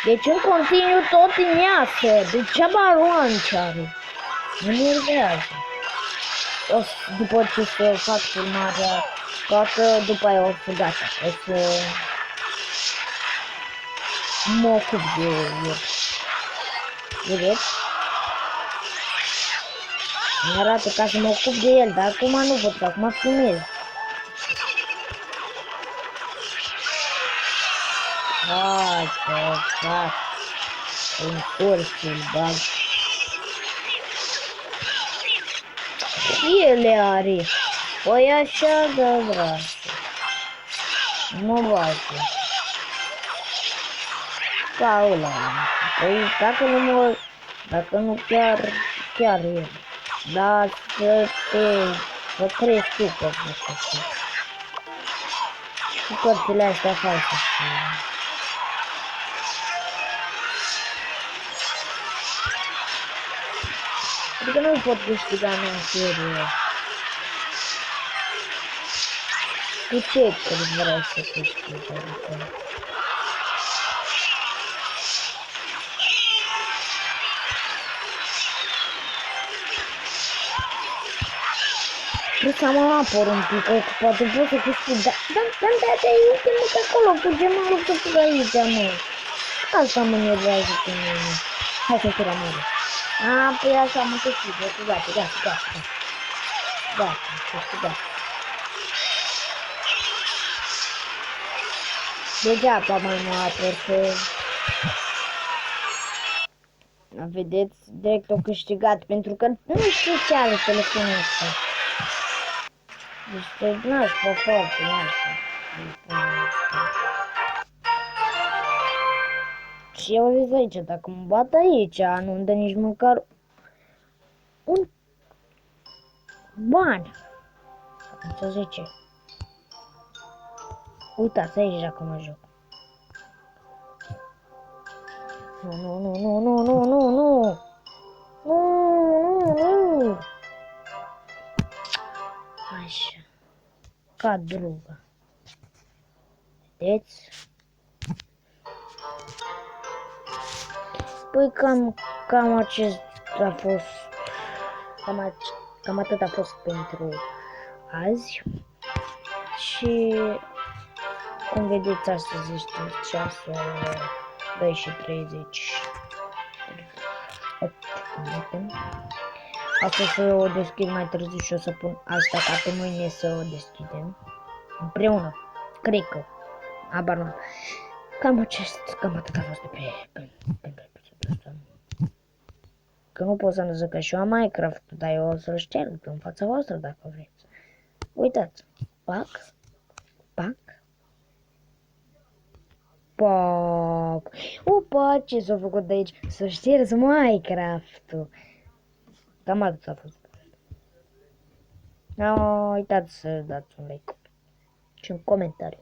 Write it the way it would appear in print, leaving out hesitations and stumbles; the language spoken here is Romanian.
Deci în continuu tot în iasă. Degeaba launch are. Mă nervează. După ce să fac filmarea toată, după aia o să gata. O să mă ocup de el. Vedeți? Îmi arată ca să mă ocup de el, dar acum nu pot, acum filmez. Hai să fac un cursul bag. Și ele are. Păi așa, da, vreau. Nu bate. Ca ăla. Păi dacă nu chiar el. Dar să crezi tu că cu cărțile astea false. Adică nu pot câștiga în serie. Cu ce vreau să câștig? Trebuie să mă apăr un pic, că poate pot să câștig, dar uite-mă că acolo, cu ce mă lupt să fug aici, mă. Asta mă nervează pe mine. Hai să-i tira mare. Păi așa mă câștig, gata. Câștigat. Degeaba mai mă apăr, că... Vedeți, direct o câștigat, pentru că nu știu ce are telefonul ăsta. Deci nașpa foarte nașpa. Și eu zic aici, dacă mă bat aici, nu-mi dă nici măcar un ban. Să zice. Uitați aici dacă mă joc. Nu. Așa. Ca drugă. Vedeți? Păi cam acest a fost. Cam atât a fost pentru azi. Și cum vedeți astăzi este ceasul 2:30. 8 minute. Asta să o deschid mai târziu și o să pun asta ca pe mâine să o deschidem împreună. Cred că. Abar nu. Cam atât a fost de pe episodul ăsta. Că nu pot să zic că și eu am Minecraft, dar eu o să-l șterg în fața voastră dacă vreți. Uitați. Pac. Opa, ce s-a făcut de aici? Să ștergi Minecraft-ul. Cam atât a fost. Nu uitați să dați un like și un comentariu.